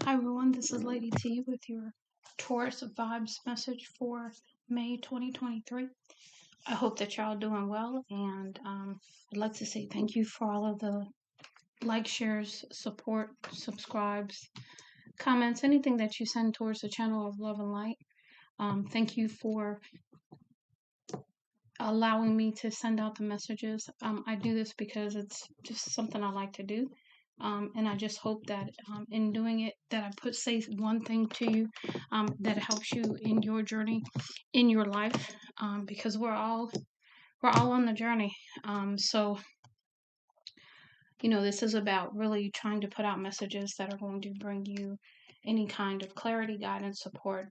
Hi everyone, this is Lady T with your Taurus Vibes message for May 2023. I hope that y'all doing well, and I'd like to say thank you for all of the likes, shares, support, subscribes, comments, anything that you send towards the channel of love and light. Thank you for allowing me to send out the messages. I do this because it's just something I like to do. And I just hope that in doing it, that say one thing to you that helps you in your journey, in your life, because we're all on the journey. So this is about really trying to put out messages that are going to bring you any kind of clarity, guidance, support,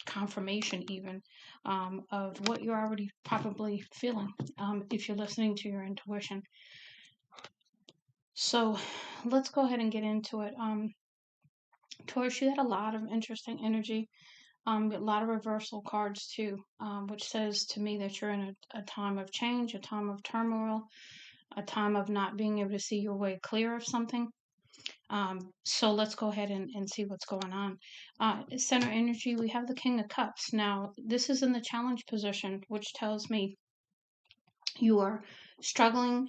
confirmation even of what you're already probably feeling if you're listening to your intuition. So let's go ahead and get into it. Taurus, you had a lot of interesting energy, a lot of reversal cards too, which says to me that you're in a time of change, a time of turmoil, a time of not being able to see your way clear of something. So let's go ahead and see what's going on. Center energy, we have the King of Cups. Now, this is in the challenge position, which tells me you are struggling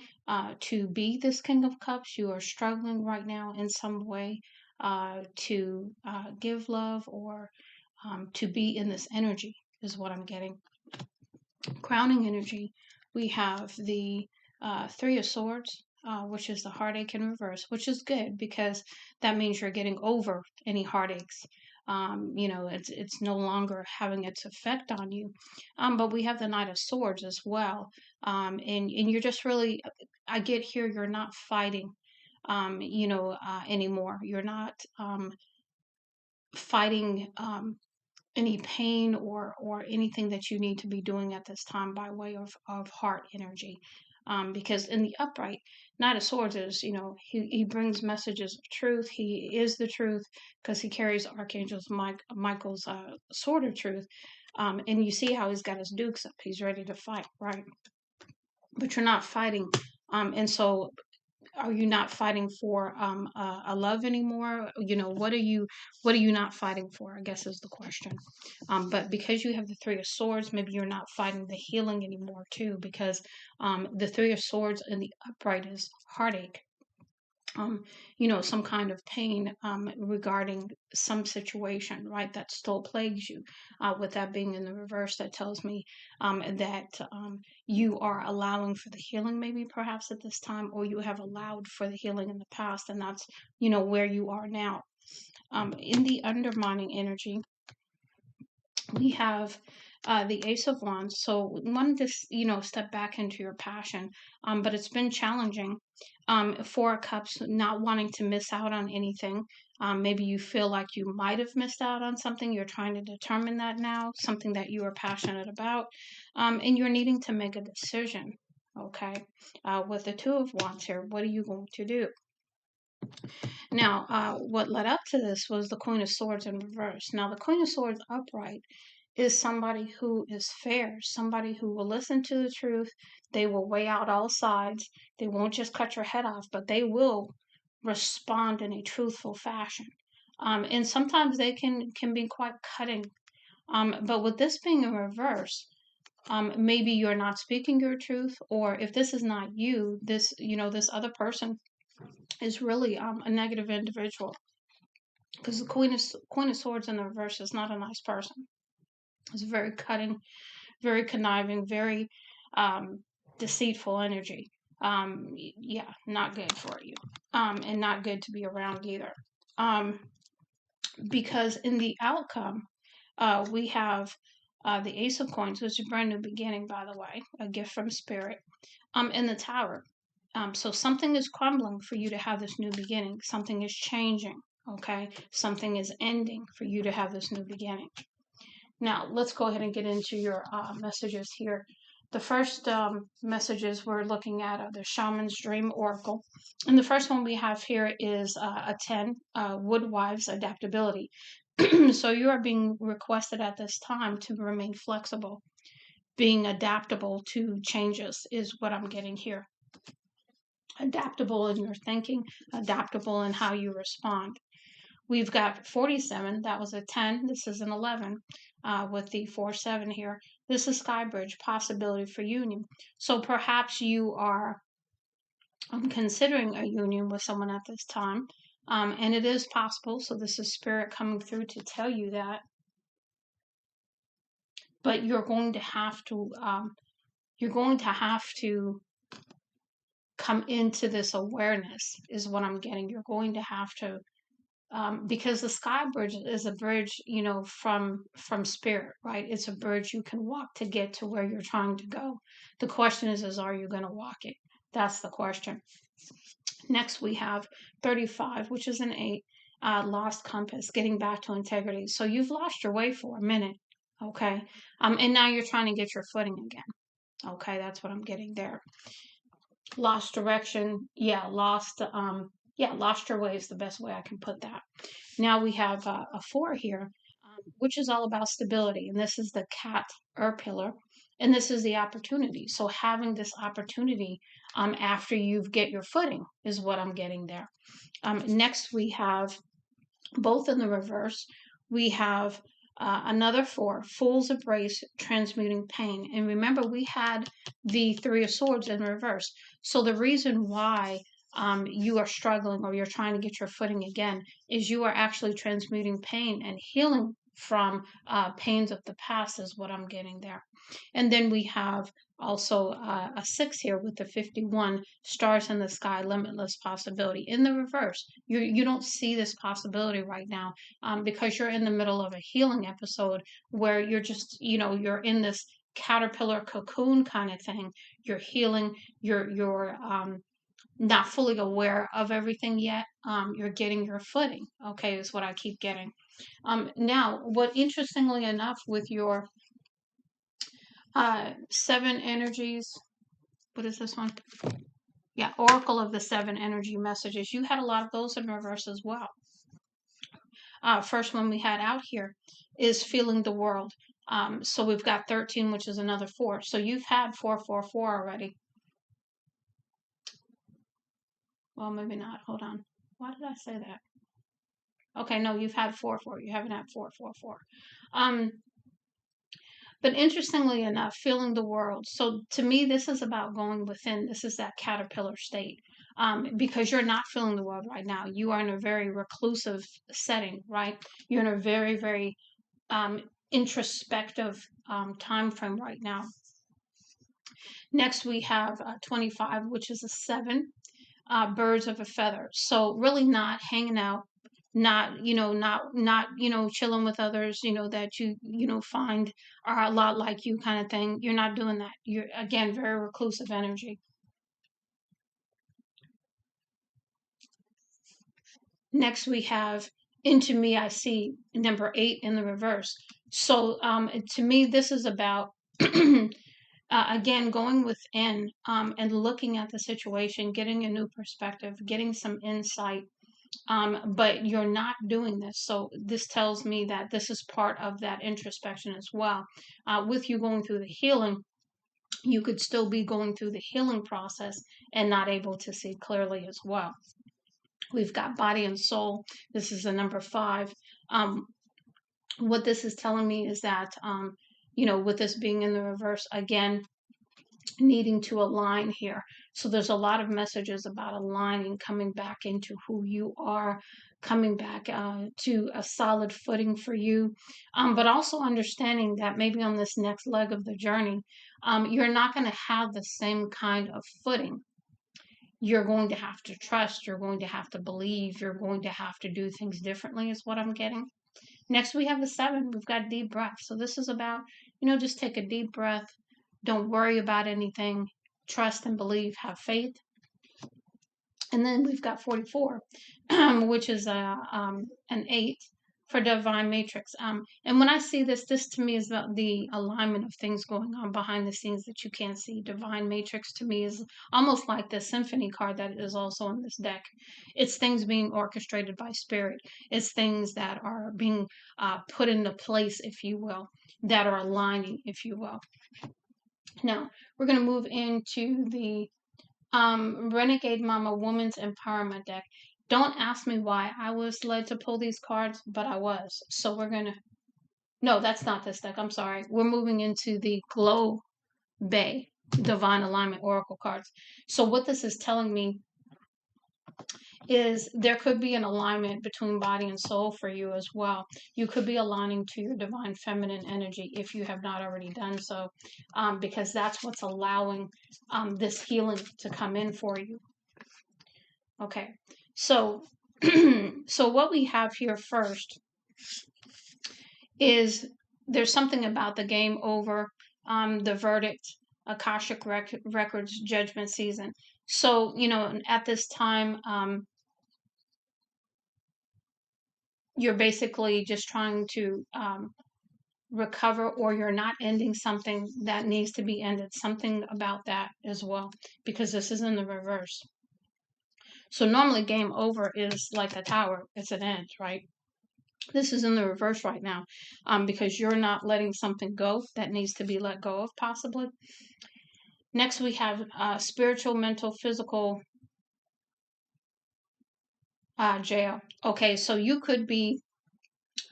to be this King of Cups. You are struggling right now in some way to give love or to be in this energy, is what I'm getting. Crowning energy, we have the Three of Swords, which is the heartache in reverse, which is good because that means you're getting over any heartaches. It's no longer having its effect on you. But we have the Knight of Swords as well, and you're just really, I get here, you're not fighting, anymore. You're not fighting any pain or anything that you need to be doing at this time by way of heart energy. Because in the upright, Knight of Swords is, he brings messages of truth. He is the truth because he carries Michael's sword of truth. And you see how he's got his dukes up. He's ready to fight, right? But you're not fighting. And so are you not fighting for a love anymore? What are you not fighting for, I guess, is the question. But because you have the Three of Swords, maybe you're not fighting the healing anymore too, because the Three of Swords in the upright is heartache. Some kind of pain regarding some situation, right, that still plagues you. With that being in the reverse, that tells me that you are allowing for the healing, maybe perhaps at this time, or you have allowed for the healing in the past, and that's, where you are now. In the undermining energy, we have the Ace of Wands. So wanted to, step back into your passion, but it's been challenging. Four of Cups, not wanting to miss out on anything. Maybe you feel like you might have missed out on something. You're trying to determine that now, something that you are passionate about, and you're needing to make a decision. Okay, with the Two of Wands here, what are you going to do? Now, what led up to this was the Queen of Swords in reverse. Now, the Queen of Swords upright is somebody who is fair, somebody who will listen to the truth. They will weigh out all sides. They won't just cut your head off, but they will respond in a truthful fashion. And sometimes they can be quite cutting. But with this being in reverse, maybe you're not speaking your truth, or if this is not you, this other person is really a negative individual, because the Queen of Swords in the reverse is not a nice person. It's very cutting, very conniving, very deceitful energy. Yeah, not good for you, and not good to be around either. Because in the outcome, we have the Ace of Coins, which is a brand new beginning, by the way, a gift from Spirit, in the Tower. So something is crumbling for you to have this new beginning. Something is changing, okay? Something is ending for you to have this new beginning. Now, let's go ahead and get into your messages here. The first messages we're looking at are the Shaman's Dream Oracle. And the first one we have here is a 10, Woodwives Adaptability. So you are being requested at this time to remain flexible. Being adaptable to changes is what I'm getting here. Adaptable in your thinking, adaptable in how you respond. We've got 47. That was a 10. This is an 11 with the 4-7 here. This is Skybridge, possibility for union. So perhaps you are considering a union with someone at this time. And it is possible. So this is spirit coming through to tell you that. But you're going to have to come into this awareness is what I'm getting. You're going to have to because the sky bridge is a bridge, from spirit, right? It's a bridge you can walk to get to where you're trying to go. The question is are you going to walk it? That's the question. Next, we have 35, which is an 8, lost compass, getting back to integrity. So you've lost your way for a minute, okay? And now you're trying to get your footing again. Okay, that's what I'm getting there. Lost direction, lost your way is the best way I can put that. Now we have a 4 here, which is all about stability, and this is the cat pillar, and this is the opportunity. So having this opportunity after you get your footing is what I'm getting there. Next, we have both in the reverse. We have another 4, Fool's Embrace, transmuting pain. And remember, we had the 3 of Swords in reverse. So the reason why you are struggling or you're trying to get your footing again is you are actually transmuting pain and healing from pains of the past is what I'm getting there. And then we have also a 6 here with the 51, stars in the sky, limitless possibility. In the reverse, you don't see this possibility right now because you're in the middle of a healing episode where you're just, you're in this caterpillar cocoon kind of thing. You're healing, you're not fully aware of everything yet. You're getting your footing, okay, is what I keep getting. Now, what interestingly enough with your 7 energies, what is this one? Yeah, Oracle of the 7 energy messages. You had a lot of those in reverse as well. First one we had out here is feeling the world. So we've got 13, which is another 4. So you've had 444 already. Well, maybe not. Hold on. Why did I say that? Okay, no, you've had 4-4. You haven't had 4-4-4. But interestingly enough, feeling the world. So to me, this is about going within. This is that caterpillar state. Because you're not feeling the world right now. You are in a very reclusive setting, right? You're in a very, very introspective time frame right now. Next, we have 25, which is a 7, birds of a feather. So really not hanging out, not chilling with others that you find are a lot like you kind of thing. You're not doing that. You're, again, very reclusive energy. Next, we have into me I see, number 8 in the reverse. So to me, this is about again, going within and looking at the situation, getting a new perspective, getting some insight. But you're not doing this. So this tells me that this is part of that introspection as well. With you going through the healing, you could still be going through the healing process and not able to see clearly as well. We've got body and soul. This is the number 5. What this is telling me is that, with this being in the reverse, again, needing to align here. So there's a lot of messages about aligning, coming back into who you are, coming back to a solid footing for you, but also understanding that maybe on this next leg of the journey, you're not going to have the same kind of footing. You're going to have to trust, you're going to have to believe, you're going to have to do things differently is what I'm getting. Next, we have the 7. We've got deep breath. So this is about, just take a deep breath. Don't worry about anything. Trust and believe. Have faith. And then we've got 44, which is an 8 for divine matrix. And when I see this to me is the alignment of things going on behind the scenes that you can't see. Divine matrix to me is almost like the symphony card that is also in this deck. It's things being orchestrated by spirit. It's things that are being put into place, if you will, that are aligning, if you will. Now, we're going to move into the Renegade Mama Woman's Empowerment deck. Don't ask me why I was led to pull these cards, but I was. So we're going to, no, that's not this deck. I'm sorry. We're moving into the Glow Bay Divine Alignment Oracle cards. So what this is telling me is there could be an alignment between body and soul for you as well. You could be aligning to your divine feminine energy if you have not already done so, because that's what's allowing this healing to come in for you. Okay, so so what we have here first is there's something about the game over, the verdict, Akashic Records judgment season. So, at this time, you're basically just trying to recover, or you're not ending something that needs to be ended. Something about that as well, because this is in the reverse. So normally game over is like a tower. It's an end, right? This is in the reverse right now, because you're not letting something go that needs to be let go of, possibly. Next, we have spiritual, mental, physical jail. Okay, so you could be,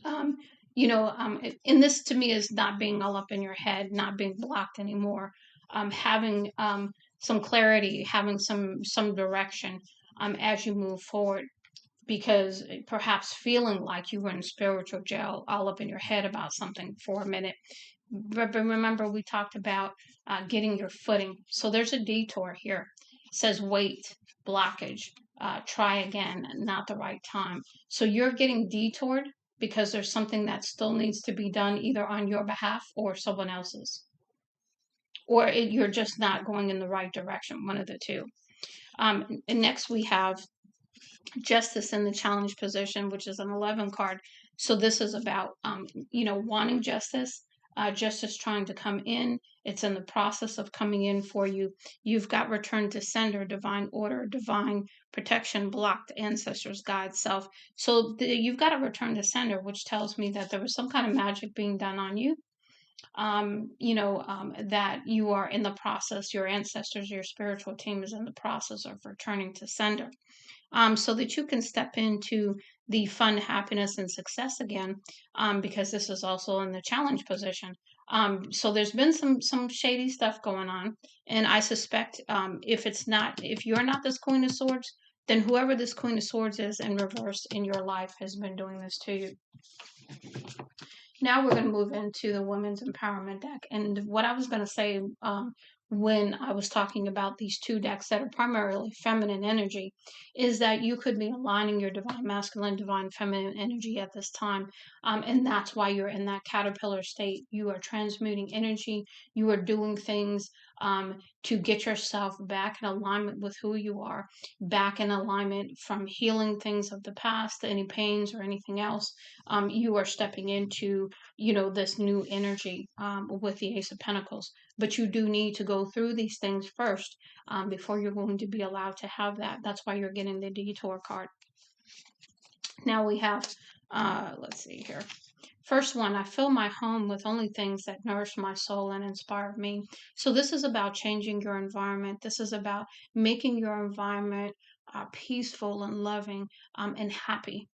um, and this to me is not being all up in your head, not being blocked anymore, having some clarity, having some direction as you move forward, because perhaps feeling like you were in spiritual jail all up in your head about something for a minute. But remember, we talked about getting your footing. So there's a detour here. It says wait, blockage, try again, not the right time. So you're getting detoured because there's something that still needs to be done either on your behalf or someone else's. Or you're just not going in the right direction, one of the two. And next we have justice in the challenge position, which is an 11 card. So this is about, wanting justice, justice trying to come in. It's in the process of coming in for you. You've got return to sender, divine order, divine protection, blocked ancestors, guides, self. So you've got a return to sender, which tells me that there was some kind of magic being done on you. That you are in the process, your ancestors, your spiritual team is in the process of returning to sender, so that you can step into the fun, happiness, and success again, because this is also in the challenge position. So there's been some shady stuff going on, and I suspect, if you're not this Queen of Swords, then whoever this Queen of Swords is in reverse in your life has been doing this to you. Now we're going to move into the women's empowerment deck. And what I was going to say, when I was talking about these two decks that are primarily feminine energy, is that you could be aligning your divine masculine, divine feminine energy at this time. And that's why you're in that caterpillar state. You are transmuting energy. You are doing things to get yourself back in alignment with who you are, back in alignment from healing things of the past, any pains or anything else. You are stepping into, this new energy, with the Ace of Pentacles. But you do need to go through these things first, before you're going to be allowed to have that. That's why you're getting the detour card. Now we have, let's see here. First one, I fill my home with only things that nourish my soul and inspire me. So this is about changing your environment. This is about making your environment peaceful and loving, and happy.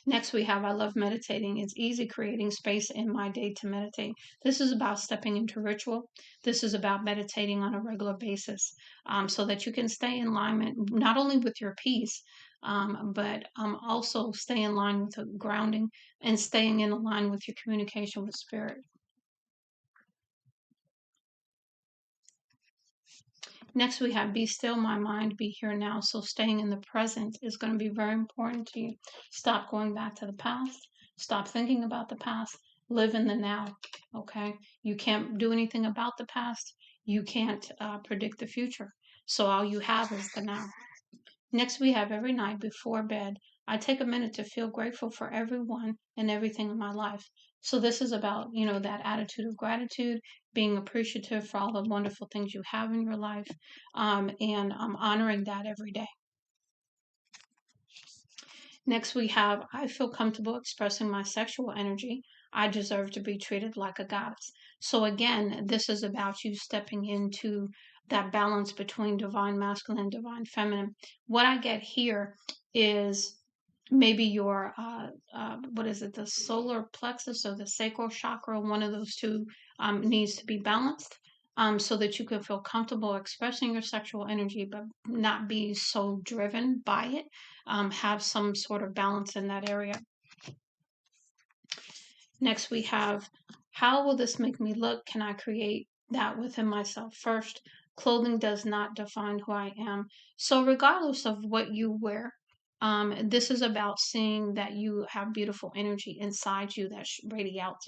Next, we have I love meditating. It's easy creating space in my day to meditate. This is about stepping into ritual. This is about meditating on a regular basis, so that you can stay in alignment not only with your peace, but also stay in line with the grounding and staying in line with your communication with spirit. Next, we have be still my mind, be here now. So staying in the present is going to be very important to you. Stop going back to the past. Stop thinking about the past. Live in the now. Okay? You can't do anything about the past. You can't predict the future. So all you have is the now. Next, we have every night before bed, I take a minute to feel grateful for everyone and everything in my life. So this is about, that attitude of gratitude, being appreciative for all the wonderful things you have in your life, and honoring that every day. Next, we have I feel comfortable expressing my sexual energy. I deserve to be treated like a goddess. So again, this is about you stepping into that balance between divine masculine and divine feminine. What I get here is maybe your what is it, the solar plexus or the sacral chakra, one of those two needs to be balanced, so that you can feel comfortable expressing your sexual energy but not be so driven by it. Have some sort of balance in that area. Next, we have, how will this make me look? Can I create that within myself first? Clothing does not define who I am. So, regardless of what you wear, this is about seeing that you have beautiful energy inside you that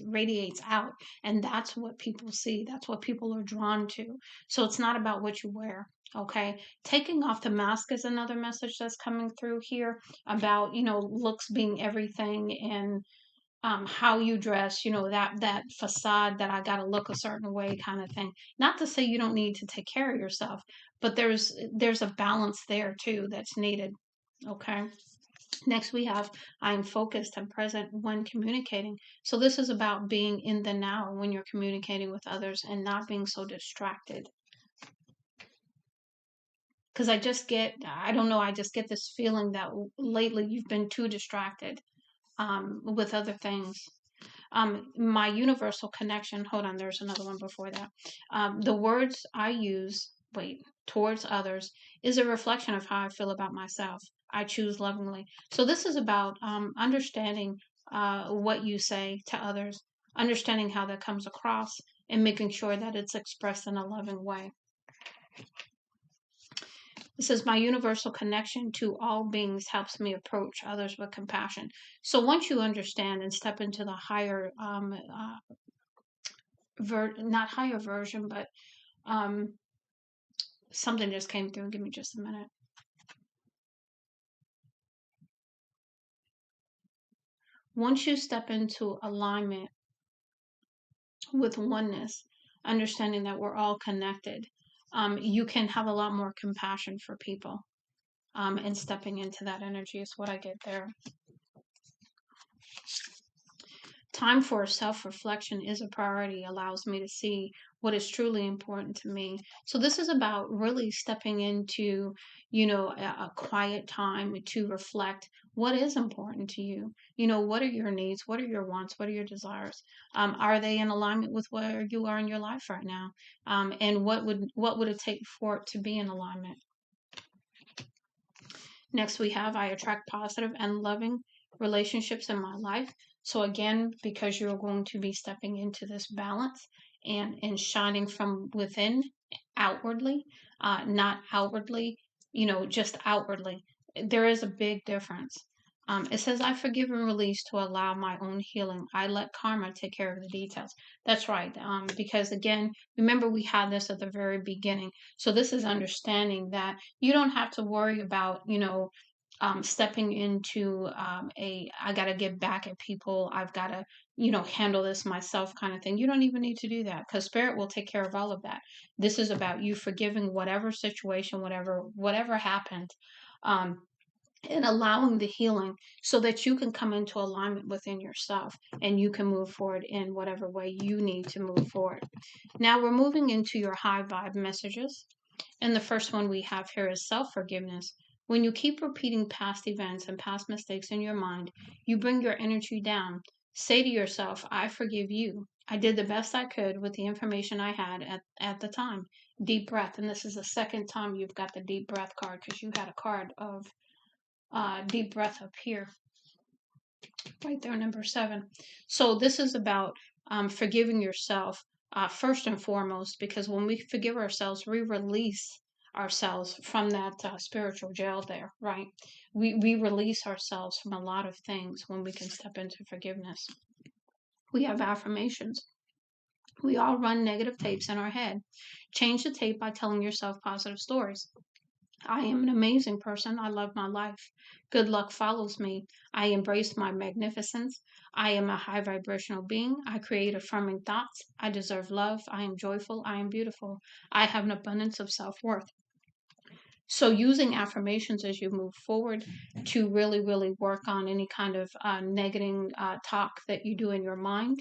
radiates out, and that's what people see. That's what people are drawn to. So, it's not about what you wear. Okay, taking off the mask is another message that's coming through here about, looks being everything, and how you dress, that facade that I got to look a certain way kind of thing. Not to say you don't need to take care of yourself, but there's a balance there too that's needed. Okay. Next, we have, I am focused and present when communicating. So this is about being in the now when you're communicating with others and not being so distracted. Because I don't know, I just get this feeling that lately you've been too distracted with other things. My universal connection, hold on, there's another one before that. The words I use, towards others is a reflection of how I feel about myself. I choose lovingly. So this is about understanding what you say to others, understanding how that comes across, and making sure that it's expressed in a loving way. It says, my universal connection to all beings helps me approach others with compassion. So once you understand and step into the higher, not higher version, but something just came through. Give me just a minute. Once you step into alignment with oneness, understanding that we're all connected, you can have a lot more compassion for people. And stepping into that energy is what I get there. Time for self-reflection is a priority, allows me to see what is truly important to me. So this is about really stepping into, a quiet time to reflect what is important to you. What are your needs? What are your wants? What are your desires? Are they in alignment with where you are in your life right now? And what would it take for it to be in alignment? Next, we have, I attract positive and loving relationships in my life. So again, because you're going to be stepping into this balance and shining from within outwardly, not outwardly, just outwardly. There is a big difference. It says, I forgive and release to allow my own healing. I let karma take care of the details. That's right. Because again, remember we had this at the very beginning. So this is understanding that you don't have to worry about, stepping into I got to get back at people. I've got to, handle this myself kind of thing. You don't even need to do that because spirit will take care of all of that. This is about you forgiving whatever situation, whatever happened. And allowing the healing so that you can come into alignment within yourself and you can move forward in whatever way you need to move forward. Now we're moving into your high vibe messages. And the first one we have here is self-forgiveness. When you keep repeating past events and past mistakes in your mind, you bring your energy down. Say to yourself, I forgive you. I did the best I could with the information I had at the time. Deep breath. And this is the second time you've got the deep breath card because you had a card of deep breath up here, right there, number 7. So this is about forgiving yourself first and foremost, because when we forgive ourselves, we release ourselves from that spiritual jail there, right? We release ourselves from a lot of things when we can step into forgiveness. We have affirmations. We all run negative tapes in our head. Change the tape by telling yourself positive stories. I am an amazing person. I love my life. Good luck follows me. I embrace my magnificence. I am a high vibrational being. I create affirming thoughts. I deserve love. I am joyful. I am beautiful. I have an abundance of self-worth. So using affirmations as you move forward to really, really work on any kind of negative talk that you do in your mind.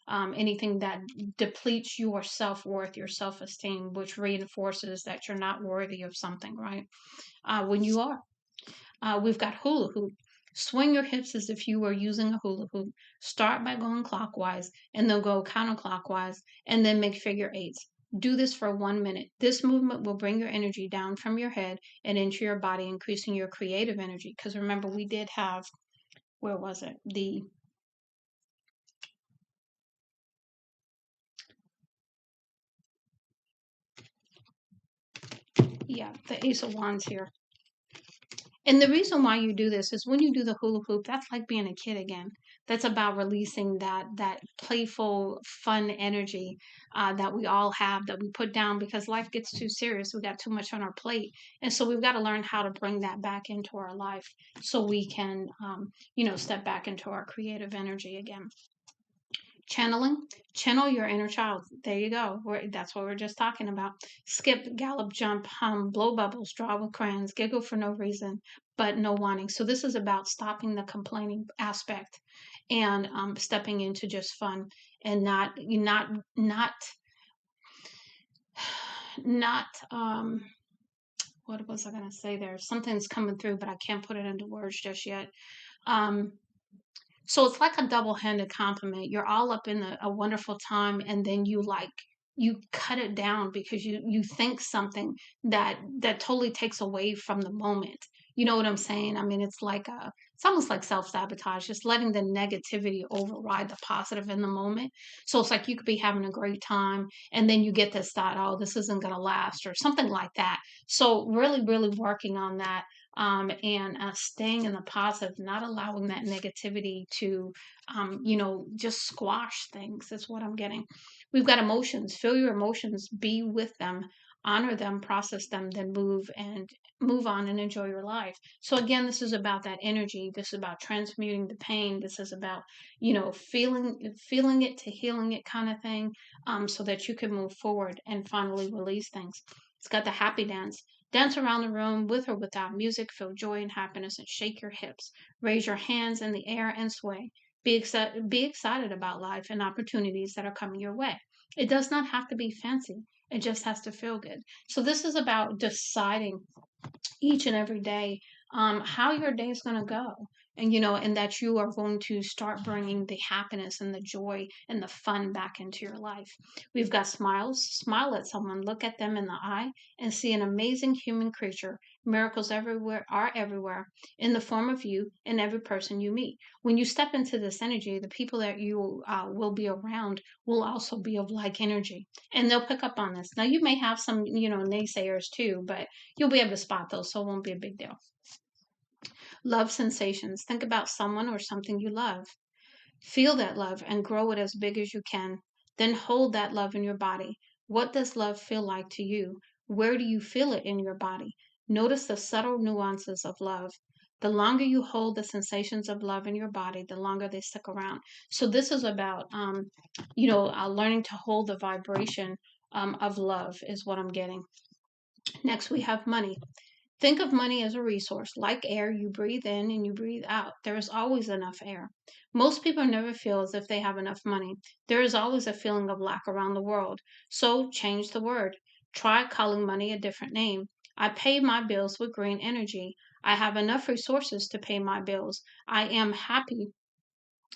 anything that depletes your self-worth, your self-esteem, which reinforces that you're not worthy of something, right? When you are. We've got hula hoop. Swing your hips as if you were using a hula hoop. Start by going clockwise and then go counterclockwise and then make figure eights. Do this for 1 minute. This movement will bring your energy down from your head and into your body, increasing your creative energy. Because remember, we did have, where was it? The Ace of Wands here. And the reason why you do this is when you do the hula hoop, that's like being a kid again. That's about releasing that playful, fun energy that we all have that we put down because life gets too serious. We got too much on our plate, and so we've got to learn how to bring that back into our life so we can, step back into our creative energy again. Channeling, channel your inner child. There you go. That's what we're just talking about. Skip, gallop, jump, hum, blow bubbles, draw with crayons, giggle for no reason, but no wanting. So this is about stopping the complaining aspect and stepping into just fun and not what was I going to say there? Something's coming through, but I can't put it into words just yet. Um, So it's like a double-handed compliment. You're all up in a wonderful time, and then you cut it down because you think something that totally takes away from the moment. You know what I'm saying? I mean, it's almost like self-sabotage, just letting the negativity override the positive in the moment. So it's like you could be having a great time, and then you get this thought, oh, this isn't gonna last, or something like that. So really, really working on that and staying in the positive, not allowing that negativity to, just squash things is what I'm getting. We've got emotions. Feel your emotions, be with them, honor them, process them, then move on and enjoy your life. So again, this is about that energy. This is about transmuting the pain. This is about, feeling it to healing it kind of thing, so that you can move forward and finally release things. It's got the happy dance. Dance around the room with or without music, feel joy and happiness and shake your hips. Raise your hands in the air and sway. Be excited about life and opportunities that are coming your way. It does not have to be fancy. It just has to feel good. So this is about deciding each and every day how your day is going to go, and that you are going to start bringing the happiness and the joy and the fun back into your life. We've got smiles. Smile at someone, look at them in the eye, and see an amazing human creature. Miracles everywhere are everywhere in the form of you and every person you meet. When you step into this energy, the people that you will be around will also be of like energy, and they'll pick up on this. Now you may have some naysayers too, but you'll be able to spot those, so it won't be a big deal. Love sensations. Think about someone or something you love. Feel that love and grow it as big as you can. Then hold that love in your body. What does love feel like to you? Where do you feel it in your body? Notice the subtle nuances of love. The longer you hold the sensations of love in your body, the longer they stick around. So this is about, learning to hold the vibration of love is what I'm getting. Next, we have money. Think of money as a resource. Like air, you breathe in and you breathe out. There is always enough air. Most people never feel as if they have enough money. There is always a feeling of lack around the world. So change the word. Try calling money a different name. I pay my bills with green energy. I have enough resources to pay my bills. I am happy.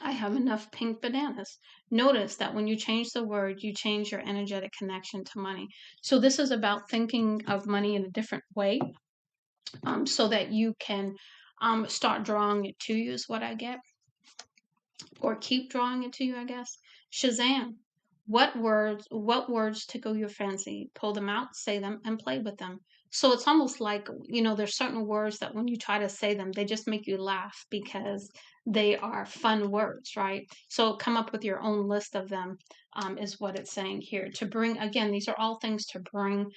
I have enough pink bananas. Notice that when you change the word, you change your energetic connection to money. So this is about thinking of money in a different way, so that you can start drawing it to you, is what I get, or keep drawing it to you, I guess. Shazam. What words tickle your fancy? Pull them out, say them, and play with them. So it's almost like, there's certain words that when you try to say them, they just make you laugh because they are fun words, right? So come up with your own list of them, is what it's saying here. To bring, again, these are all things to bring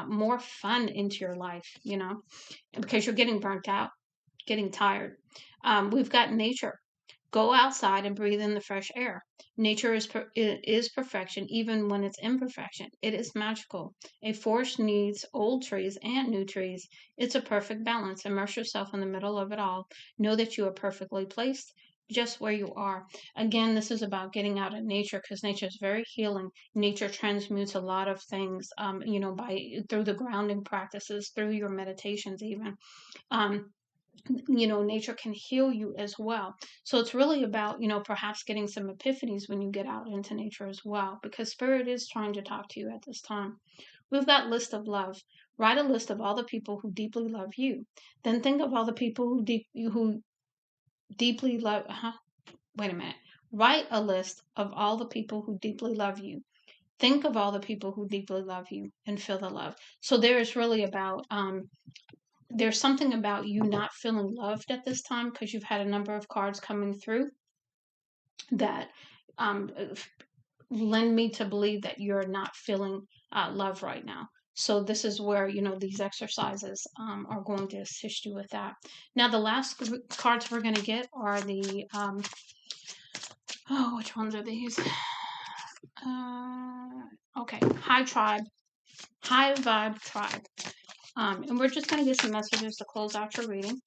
more fun into your life, because you're getting burnt out, getting tired. We've got nature. Go outside and breathe in the fresh air. Nature is perfection, even when it's imperfection. It is magical. A forest needs old trees and new trees. It's a perfect balance. Immerse yourself in the middle of it all. Know that you are perfectly placed. just where you are. Again, this is about getting out in nature because nature is very healing. Nature transmutes a lot of things, by through the grounding practices, through your meditations, even. Um, nature can heal you as well. So it's really about, perhaps getting some epiphanies when you get out into nature as well, because spirit is trying to talk to you at this time. We've got list of love. Write a list of all the people who deeply love you. Then think of all the people who deeply love. Wait a minute. Write a list of all the people who deeply love you. Think of all the people who deeply love you and feel the love. So there is really about there's something about you not feeling loved at this time because you've had a number of cards coming through that um, lend me to believe that you're not feeling love right now. So this is where, these exercises are going to assist you with that. Now, the last cards we're going to get are the, which ones are these? Okay, High Vibe Tribe. And we're just going to get some messages to close out your reading.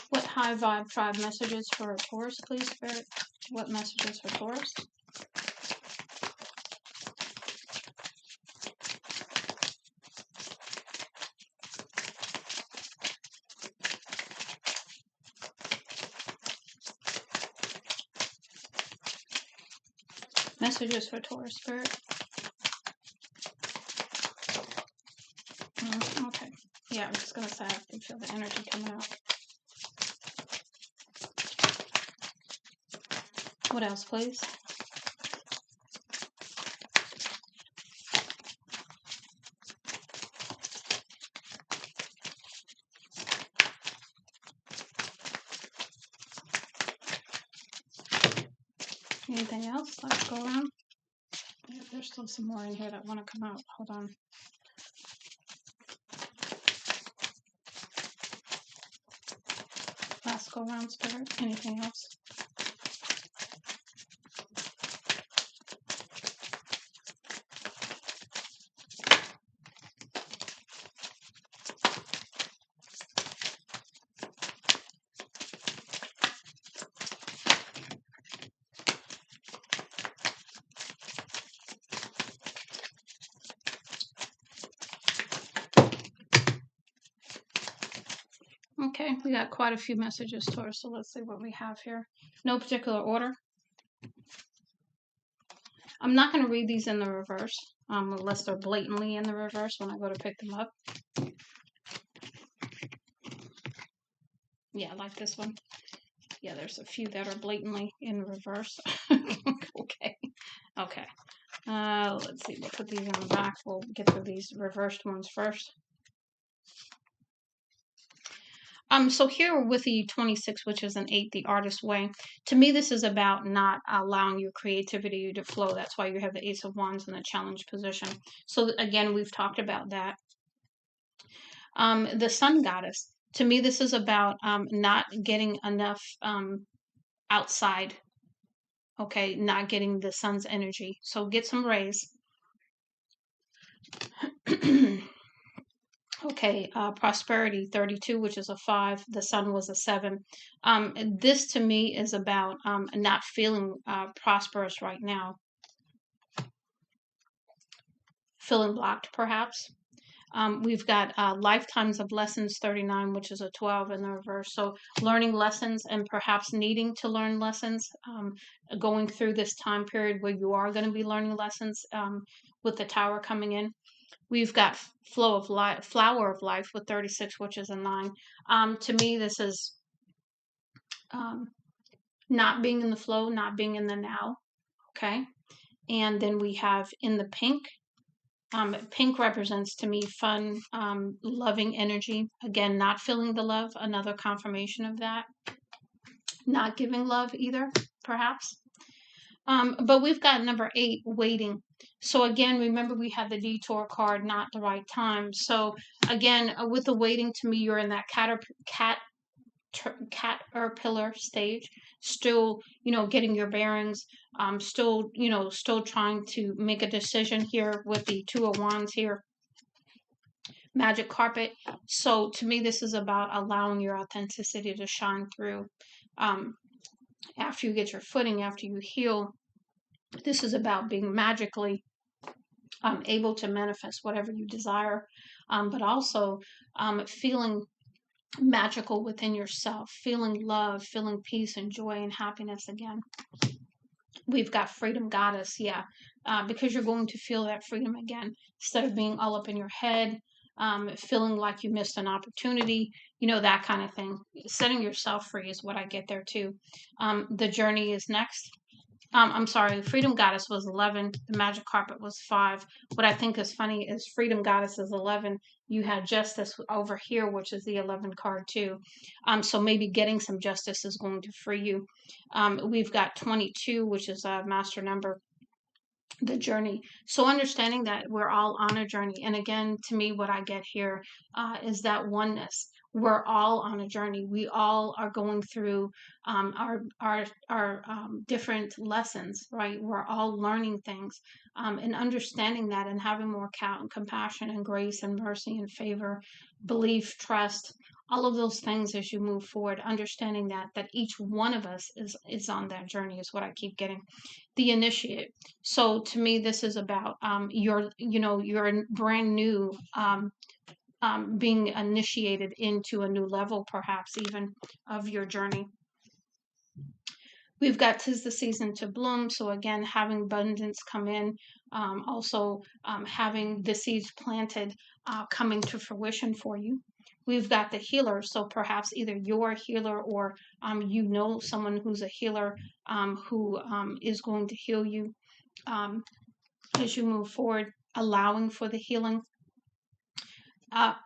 What High Vibe Tribe messages for Taurus, please, Spirit? What messages for Taurus? Messages for Taurus, Spirit. Okay. Yeah, I'm just going to say I can feel the energy coming out. What else, please? Anything else? Let's go around. Yeah, there's still some more in here that want to come out. Hold on. Last go around, Spirit. Anything else? Okay, we got quite a few messages, Taurus, so let's see what we have here. No particular order. I'm not going to read these in the reverse, unless they're blatantly in the reverse when I go to pick them up. Yeah, like this one. Yeah, there's a few that are blatantly in reverse. Okay. Let's see. We'll put these in the back. We'll get through these reversed ones first. So here with the 26, which is an 8, the artist way, to me, this is about not allowing your creativity to flow. That's why you have the Ace of Wands in the challenge position. So again, we've talked about that. The Sun Goddess, to me, this is about not getting enough outside. Okay, not getting the sun's energy. So get some rays. Okay, prosperity 32, which is a 5. The sun was a 7. This to me is about not feeling prosperous right now, feeling blocked perhaps. We've got lifetimes of lessons 39, which is a 12 in the reverse. So learning lessons and perhaps needing to learn lessons, going through this time period where you are going to be learning lessons with the Tower coming in. We've got flower of life with 36, which is a 9. To me, this is not being in the flow, not being in the now. Okay. And then we have in the pink. Pink represents to me fun, loving energy. Again, not feeling the love. Another confirmation of that. Not giving love either, perhaps. But we've got number 8, waiting. So again, remember we had the detour card, not the right time. So again, with the waiting, to me, you're in that caterpillar stage, still, getting your bearings, still trying to make a decision here with the 2 of Wands here. magic carpet. So to me, this is about allowing your authenticity to shine through. Um, After you get your footing, after you heal, this is about being magically able to manifest whatever you desire, but also feeling magical within yourself, feeling love, feeling peace and joy and happiness again. We've got freedom goddess, yeah, because you're going to feel that freedom again instead of being all up in your head, feeling like you missed an opportunity, that kind of thing. Setting yourself free is what I get there too. The journey is next. I'm sorry, Freedom Goddess was 11. The Magic Carpet was 5. What I think is funny is Freedom Goddess is 11. You had Justice over here, which is the 11 card too. So maybe getting some justice is going to free you. We've got 22, which is a master number, the journey. So understanding that we're all on a journey. And again, to me, what I get here is that oneness. We're all on a journey. We all are going through our different lessons, right? We're all learning things, and understanding that, and having more compassion and grace and mercy and favor, belief, trust, all of those things as you move forward. Understanding that each one of us is on that journey is what I keep getting. The initiate. So to me, this is about your brand new, being initiated into a new level, perhaps even of your journey. We've got 'tis the season to bloom. So again, having abundance come in, also having the seeds planted coming to fruition for you. We've got the healer. So perhaps either you're a healer or someone who's a healer who is going to heal you as you move forward, allowing for the healing.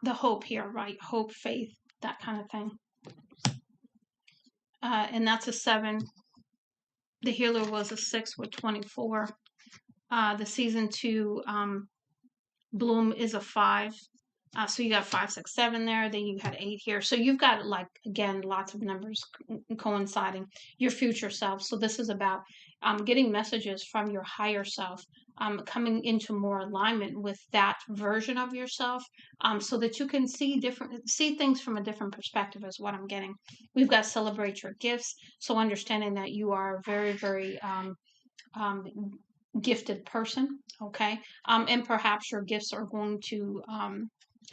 The hope here, right? Hope, faith, that kind of thing. And that's a 7. The healer was a 6 with 24. The season to bloom is a 5. So you got 5, 6, 7 there. Then you had 8 here. So you've got, like, again, lots of numbers coinciding. Your future self. So this is about getting messages from your higher self, coming into more alignment with that version of yourself, so that you can see things from a different perspective is what I'm getting. We've got celebrate your gifts. So understanding that you are a very, very gifted person, okay? And perhaps your gifts are going to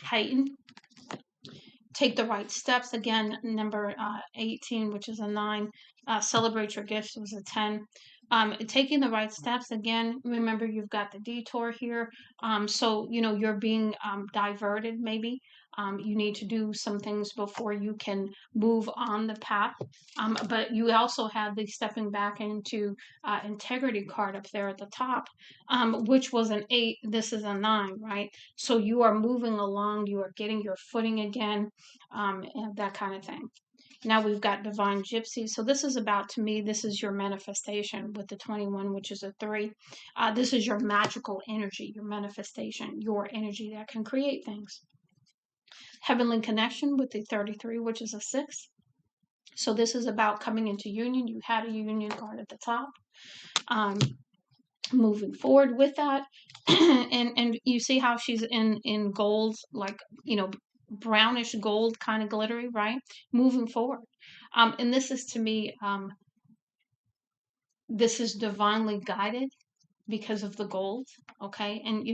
heighten. Take the right steps. Again, number 18, which is a 9. Celebrate your gifts was a 10. Taking the right steps. Again, remember you've got the detour here. So you're being diverted. Maybe you need to do some things before you can move on the path. But you also have the stepping back into integrity card up there at the top, which was an 8. This is a 9, right? So you are moving along. You are getting your footing again, and that kind of thing. Now we've got Divine Gypsy. So this is about, to me, this is your manifestation with the 21, which is a 3. This is your magical energy, your manifestation, your energy that can create things. Heavenly Connection with the 33, which is a 6. So this is about coming into union. You had a union card at the top. Moving forward with that. and you see how she's in gold, like, brownish gold, kind of glittery, right? Moving forward. And this is, to me, this is divinely guided because of the gold, okay? And,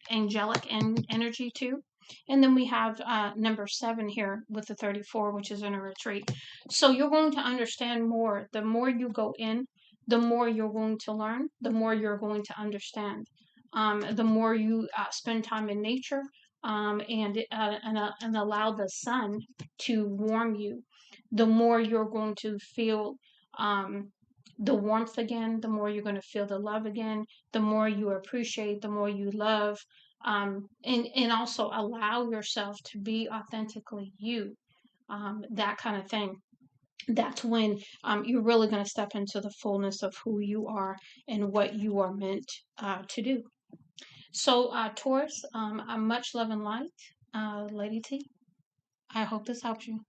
angelic energy too. And then we have number 7 here with the 34, which is in a retreat. So you're going to understand more. The more you go in, the more you're going to learn, the more you're going to understand. The more you spend time in nature, and allow the sun to warm you, the more you're going to feel the warmth again, the more you're going to feel the love again, the more you appreciate, the more you love, and also allow yourself to be authentically you, that kind of thing. That's when you're really going to step into the fullness of who you are and what you are meant to do. So, Taurus, much love and light, Lady T. I hope this helps you.